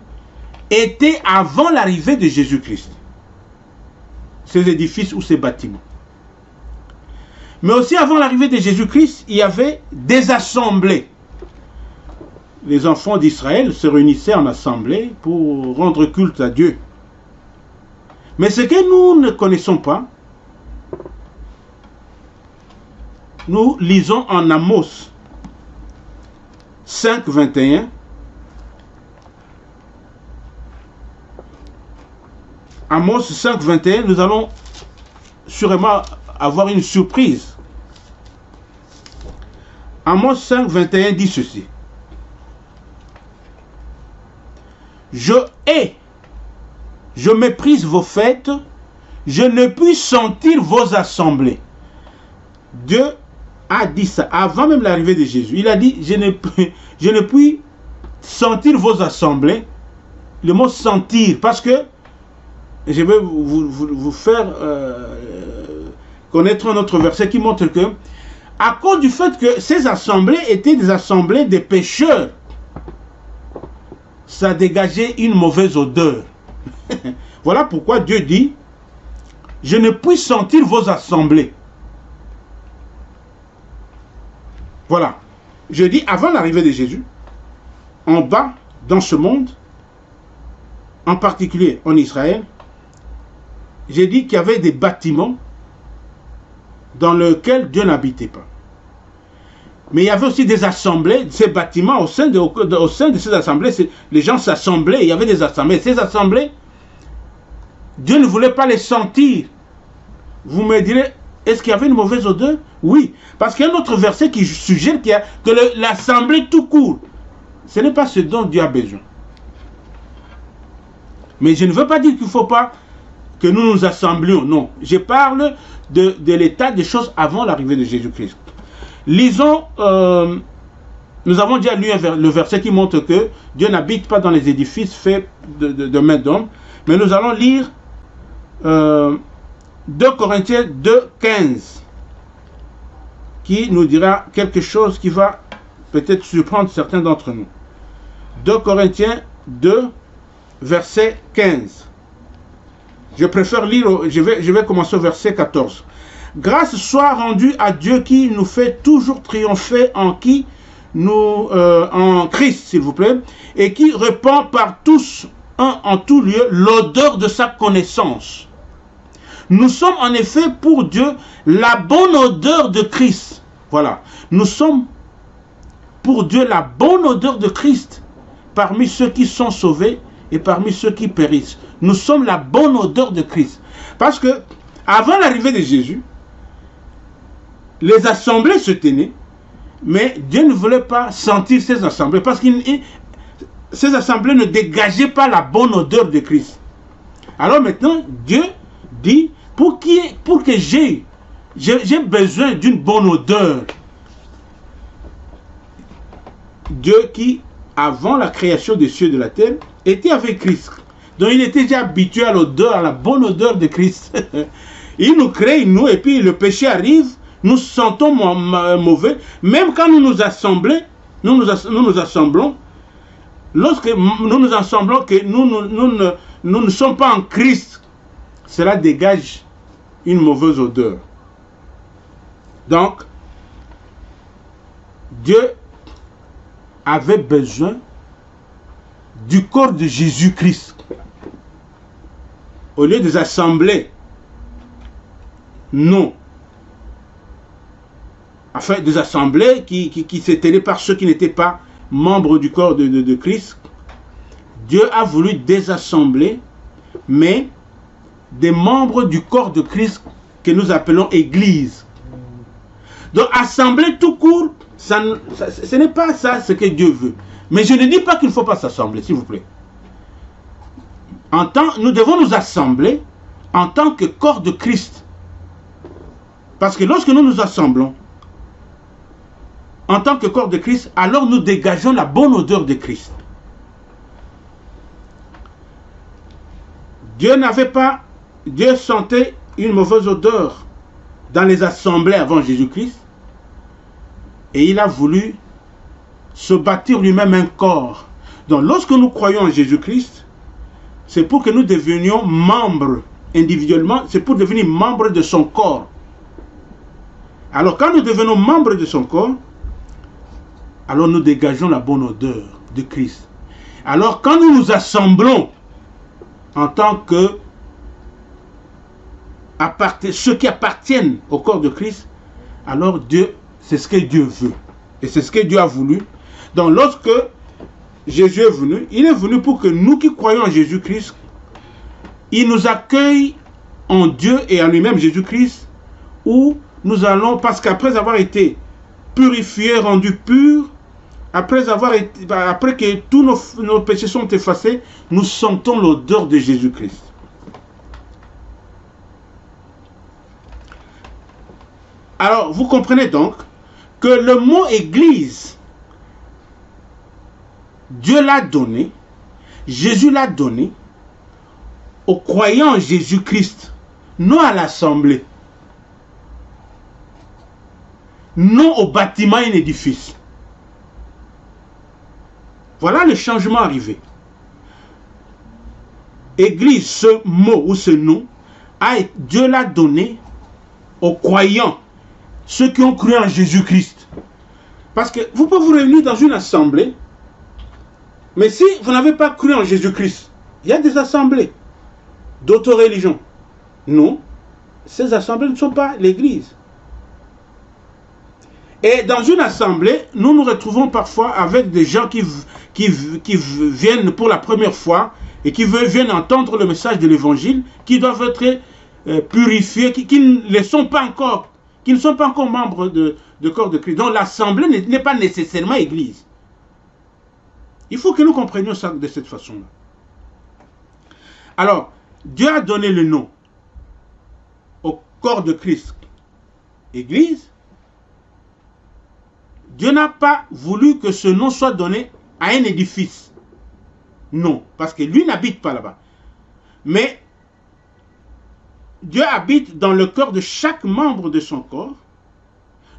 étaient avant l'arrivée de Jésus-Christ. Ces édifices ou ces bâtiments. Mais aussi avant l'arrivée de Jésus-Christ, il y avait des assemblées. Les enfants d'Israël se réunissaient en assemblée pour rendre culte à Dieu. Mais ce que nous ne connaissons pas, nous lisons en Amos 5, 21. Amos 5, 21, nous allons sûrement avoir une surprise. Amos 5, 21 dit ceci. Je hais, je méprise vos fêtes, je ne puis sentir vos assemblées. Dieu a dit ça avant même l'arrivée de Jésus. Il a dit, je ne puis sentir vos assemblées. Le mot sentir, parce que je vais vous faire connaître un autre verset qui montre que, à cause du fait que ces assemblées étaient des assemblées de pécheurs, ça dégageait une mauvaise odeur. Voilà pourquoi Dieu dit, je ne puis sentir vos assemblées. Voilà. Je dis, avant l'arrivée de Jésus, en bas, dans ce monde, en particulier en Israël, j'ai dit qu'il y avait des bâtiments dans lesquels Dieu n'habitait pas. Mais il y avait aussi des assemblées, ces bâtiments, au sein de ces assemblées, les gens s'assemblaient, il y avait des assemblées. Ces assemblées, Dieu ne voulait pas les sentir. Vous me direz, est-ce qu'il y avait une mauvaise odeur? Oui, parce qu'il y a un autre verset qui suggère que l'assemblée tout court, ce n'est pas ce dont Dieu a besoin. Mais je ne veux pas dire qu'il ne faut pas que nous nous assemblions, non. Je parle de l'état des choses avant l'arrivée de Jésus-Christ. Lisons, nous avons déjà lu le verset qui montre que Dieu n'habite pas dans les édifices faits de mains d'hommes, mais nous allons lire 2 Corinthiens 2, 15, qui nous dira quelque chose qui va peut-être surprendre certains d'entre nous. 2 Corinthiens 2, verset 15. Je préfère lire, je vais commencer au verset 14. Grâce soit rendue à Dieu qui nous fait toujours triompher en Christ, s'il vous plaît, et qui répand par tous, en tout lieu, l'odeur de sa connaissance. Nous sommes en effet pour Dieu la bonne odeur de Christ. Voilà. Nous sommes pour Dieu la bonne odeur de Christ parmi ceux qui sont sauvés et parmi ceux qui périssent. Nous sommes la bonne odeur de Christ. Parce que, avant l'arrivée de Jésus, les assemblées se tenaient, mais Dieu ne voulait pas sentir ces assemblées, parce que ces assemblées ne dégageaient pas la bonne odeur de Christ. Alors maintenant, Dieu dit, pour que j'ai besoin d'une bonne odeur, Dieu qui, avant la création des cieux et de la terre, était avec Christ. Donc il était déjà habitué à l'odeur, à la bonne odeur de Christ. Il nous crée, nous, et puis le péché arrive, nous sentons mauvais. Même quand nous nous assemblons, lorsque nous nous assemblons, que nous ne sommes pas en Christ, cela dégage une mauvaise odeur. Donc, Dieu avait besoin du corps de Jésus-Christ. Au lieu des assemblées, non. Enfin, des assemblées qui s'étaient par ceux qui n'étaient pas membres du corps de Christ. Dieu a voulu désassembler, mais des membres du corps de Christ que nous appelons Église. Donc, assembler tout court, ce n'est pas ça ce que Dieu veut. Mais je ne dis pas qu'il ne faut pas s'assembler, s'il vous plaît. Nous devons nous assembler en tant que corps de Christ. Parce que lorsque nous nous assemblons en tant que corps de Christ, alors nous dégageons la bonne odeur de Christ. Dieu sentait une mauvaise odeur dans les assemblées avant Jésus-Christ. Et il a voulu se bâtir lui-même un corps. Donc lorsque nous croyons en Jésus-Christ, c'est pour que nous devenions membres individuellement, c'est pour devenir membres de son corps. Alors quand nous devenons membres de son corps, alors nous dégageons la bonne odeur de Christ. Alors quand nous nous assemblons en tant que ceux qui appartiennent au corps de Christ, alors Dieu, c'est ce que Dieu veut. Et c'est ce que Dieu a voulu. Donc lorsque Jésus est venu, il est venu pour que nous qui croyons en Jésus-Christ, il nous accueille en Dieu et en lui-même Jésus-Christ, où nous allons, parce qu'après avoir été purifiés, rendus purs, après que tous nos péchés sont effacés, nous sentons l'odeur de Jésus-Christ. Alors, vous comprenez donc que le mot Église, Dieu l'a donné, Jésus l'a donné aux croyants en Jésus-Christ, non à l'assemblée, non au bâtiment et l'édifice. Voilà le changement arrivé. Église, ce mot ou ce nom, Dieu l'a donné aux croyants, ceux qui ont cru en Jésus-Christ. Parce que vous pouvez vous réunir dans une assemblée, mais si vous n'avez pas cru en Jésus-Christ, il y a des assemblées d'autres religions. Non, ces assemblées ne sont pas l'Église. Et dans une assemblée, nous nous retrouvons parfois avec des gens qui viennent pour la première fois et qui viennent entendre le message de l'Évangile, qui doivent être purifiés, qui ne sont pas encore membres de corps de Christ. Donc l'assemblée n'est pas nécessairement Église. Il faut que nous comprenions ça de cette façon-là. Alors, Dieu a donné le nom au corps de Christ, Église. Dieu n'a pas voulu que ce nom soit donné à un édifice. Non, parce que lui n'habite pas là-bas. Mais Dieu habite dans le cœur de chaque membre de son corps,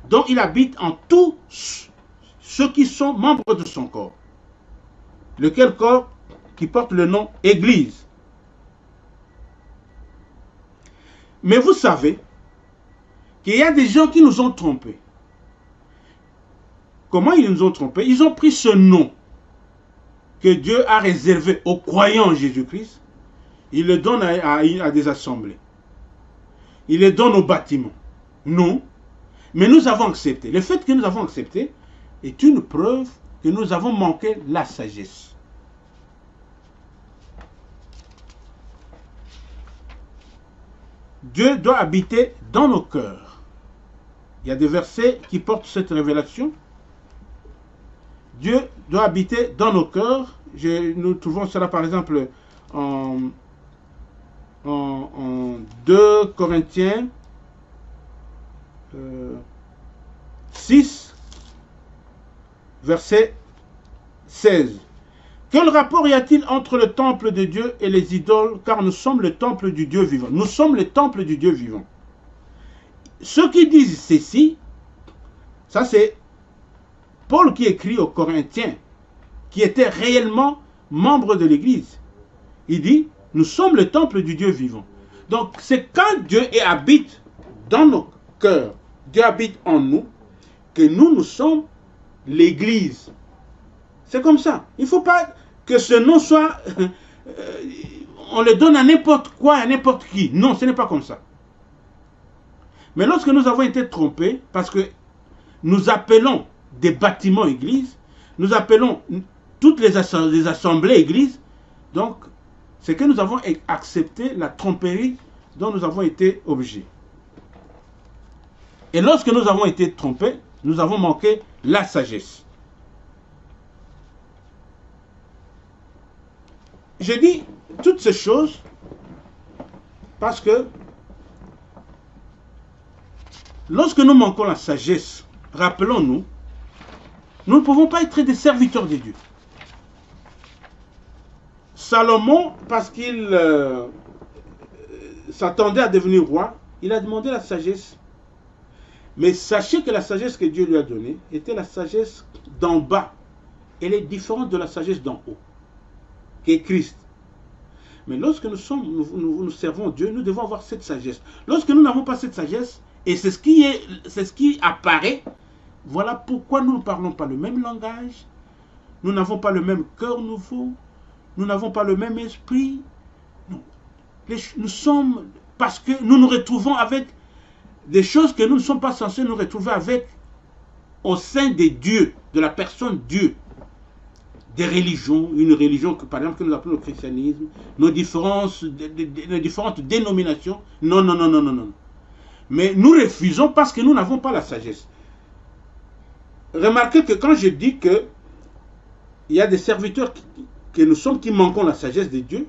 dont il habite en tous ceux qui sont membres de son corps. Lequel corps qui porte le nom Église. Mais vous savez qu'il y a des gens qui nous ont trompés. Comment ils nous ont trompés? Ils ont pris ce nom que Dieu a réservé aux croyants en Jésus-Christ. Ils le donnent à des assemblées. Ils le donnent aux bâtiments. Non. Mais nous avons accepté. Le fait que nous avons accepté est une preuve que nous avons manqué la sagesse. Dieu doit habiter dans nos cœurs. Il y a des versets qui portent cette révélation. Dieu doit habiter dans nos cœurs. Nous trouvons cela par exemple en 2 Corinthiens 6, verset 16. Quel rapport y a-t-il entre le temple de Dieu et les idoles, car nous sommes le temple du Dieu vivant. Nous sommes le temple du Dieu vivant. Ceux qui disent ceci, ça c'est Paul qui écrit aux Corinthiens, qui étaient réellement membres de l'Église. Il dit, nous sommes le temple du Dieu vivant. Donc c'est quand Dieu habite dans nos cœurs, Dieu habite en nous, que nous sommes l'Église. C'est comme ça. Il ne faut pas que ce nom soit... on le donne à n'importe quoi, à n'importe qui. Non, ce n'est pas comme ça. Mais lorsque nous avons été trompés, parce que nous appelons des bâtiments églises, nous appelons toutes les assemblées églises, donc c'est que nous avons accepté la tromperie dont nous avons été obligés. Et lorsque nous avons été trompés, nous avons manqué la sagesse. Je dis toutes ces choses parce que lorsque nous manquons la sagesse, rappelons-nous, nous ne pouvons pas être des serviteurs de Dieu. Salomon, parce qu'il s'attendait à devenir roi, il a demandé la sagesse. Mais sachez que la sagesse que Dieu lui a donnée était la sagesse d'en bas. Elle est différente de la sagesse d'en haut, qui est Christ. Mais lorsque nous servons Dieu, nous devons avoir cette sagesse. Lorsque nous n'avons pas cette sagesse, et c'est ce qui apparaît, voilà pourquoi nous ne parlons pas le même langage, nous n'avons pas le même cœur nouveau, nous n'avons pas le même esprit. Nous sommes, parce que nous nous retrouvons avec des choses que nous ne sommes pas censés nous retrouver avec au sein des dieux, de la personne Dieu. Des religions, une religion que par exemple que nous appelons le christianisme, nos différentes dénominations. Non, non, non, non, non, non. Mais nous refusons parce que nous n'avons pas la sagesse. Remarquez que quand je dis que il y a des serviteurs que nous sommes qui manquons la sagesse de Dieu,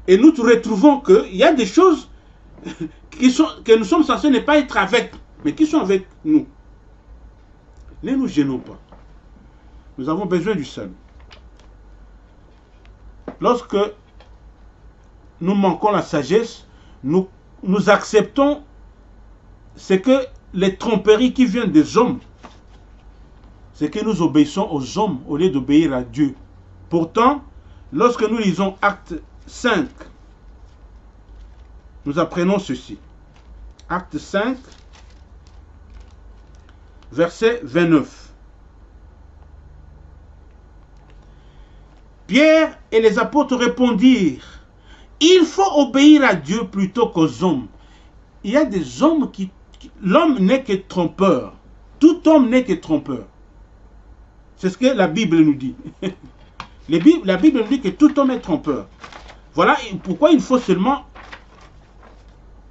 et nous retrouvons qu'il y a des choses que nous sommes censés ne pas être avec, mais qui sont avec nous. Ne nous gênons pas. Nous avons besoin du salut. Lorsque nous manquons la sagesse, nous acceptons ce que les tromperies qui viennent des hommes, c'est que nous obéissons aux hommes au lieu d'obéir à Dieu. Pourtant, lorsque nous lisons Acte 5, nous apprenons ceci. Acte 5, verset 29. Pierre et les apôtres répondirent, « Il faut obéir à Dieu plutôt qu'aux hommes. » Il y a des hommes qui... L'homme n'est que trompeur. Tout homme n'est que trompeur. C'est ce que la Bible nous dit. La Bible nous dit que tout homme est trompeur. Voilà pourquoi il faut seulement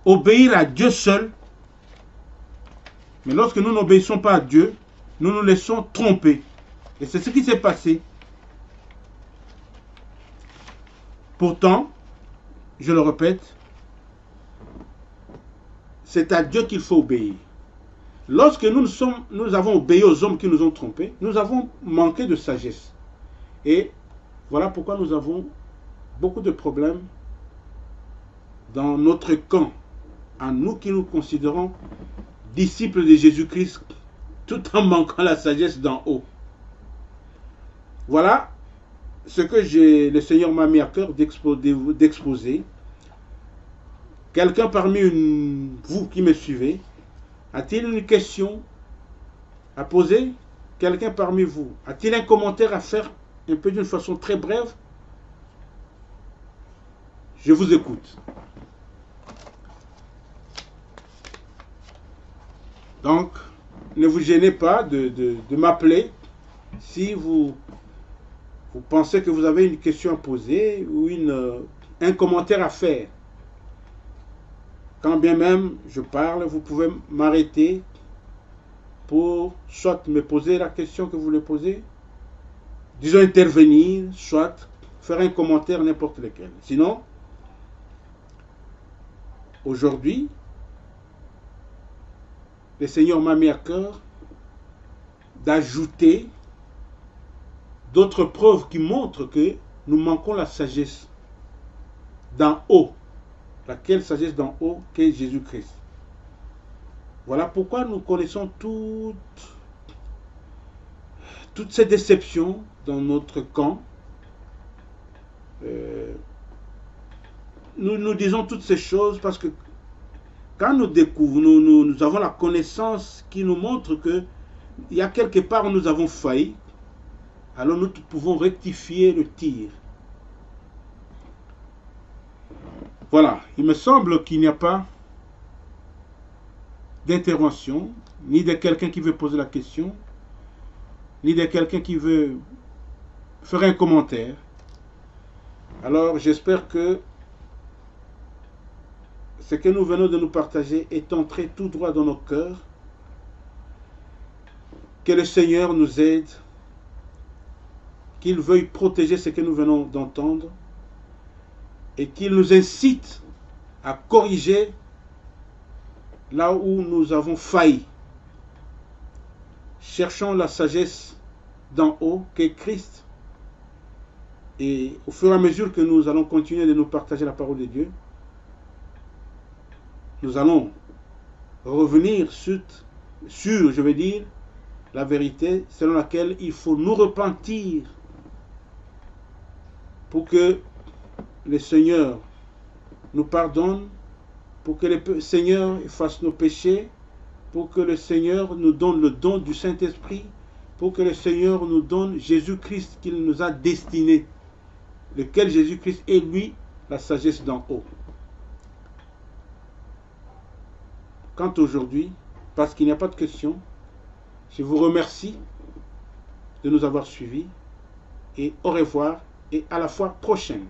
obéir à Dieu seul. Mais lorsque nous n'obéissons pas à Dieu, nous nous laissons tromper. Et c'est ce qui s'est passé. Pourtant, je le répète, c'est à Dieu qu'il faut obéir. Lorsque nous avons obéi aux hommes qui nous ont trompés, nous avons manqué de sagesse. Et voilà pourquoi nous avons beaucoup de problèmes dans notre camp, à nous qui nous considérons disciples de Jésus-Christ, tout en manquant la sagesse d'en haut. Voilà ce que le Seigneur m'a mis à cœur d'exposer. Quelqu'un parmi vous qui me suivez, a-t-il une question à poser? Quelqu'un parmi vous, a-t-il un commentaire à faire un peu d'une façon très brève? Je vous écoute. Donc, ne vous gênez pas de m'appeler si vous pensez que vous avez une question à poser ou un commentaire à faire. Quand bien même je parle, vous pouvez m'arrêter pour soit me poser la question que vous voulez poser, disons intervenir, soit faire un commentaire n'importe lequel. Sinon, aujourd'hui, le Seigneur m'a mis à cœur d'ajouter d'autres preuves qui montrent que nous manquons la sagesse d'en haut. Laquelle sagesse d'en haut qu'est Jésus-Christ. Voilà pourquoi nous connaissons toutes ces déceptions dans notre camp. Nous disons toutes ces choses parce que quand nous découvrons, nous avons la connaissance qui nous montre que il y a quelque part où nous avons failli, alors nous pouvons rectifier le tir. Voilà, il me semble qu'il n'y a pas d'intervention, ni de quelqu'un qui veut poser la question, ni de quelqu'un qui veut faire un commentaire. Alors j'espère que ce que nous venons de nous partager est entré tout droit dans nos cœurs. Que le Seigneur nous aide, qu'il veuille protéger ce que nous venons d'entendre, et qu'il nous incite à corriger là où nous avons failli. Cherchons la sagesse d'en haut, qu'est Christ. Et au fur et à mesure que nous allons continuer de nous partager la parole de Dieu, nous allons revenir sur, je veux dire, la vérité selon laquelle il faut nous repentir pour que le Seigneur nous pardonne, pour que le Seigneur efface nos péchés, pour que le Seigneur nous donne le don du Saint-Esprit, pour que le Seigneur nous donne Jésus-Christ qu'il nous a destiné, lequel Jésus-Christ est lui, la sagesse d'en haut. Quant aujourd'hui, parce qu'il n'y a pas de question, je vous remercie de nous avoir suivis et au revoir et à la fois prochaine.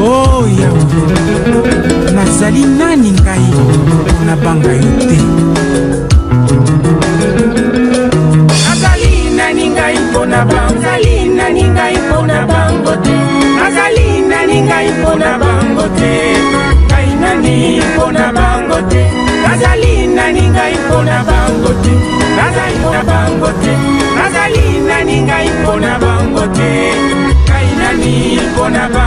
Oh Yahweh, nazali nani ngai na banga yo te. Nazali nani ngai mpona bango, nazali nani ngai mpona bango te. Nazali nani ngai mpona bango te. Ngai nani mpona bango te. Nazali nani ngai mpona bango te. Nazali mpona bango te. Nazali nani ngai mpona bango te. Ngai nani mpona bango te.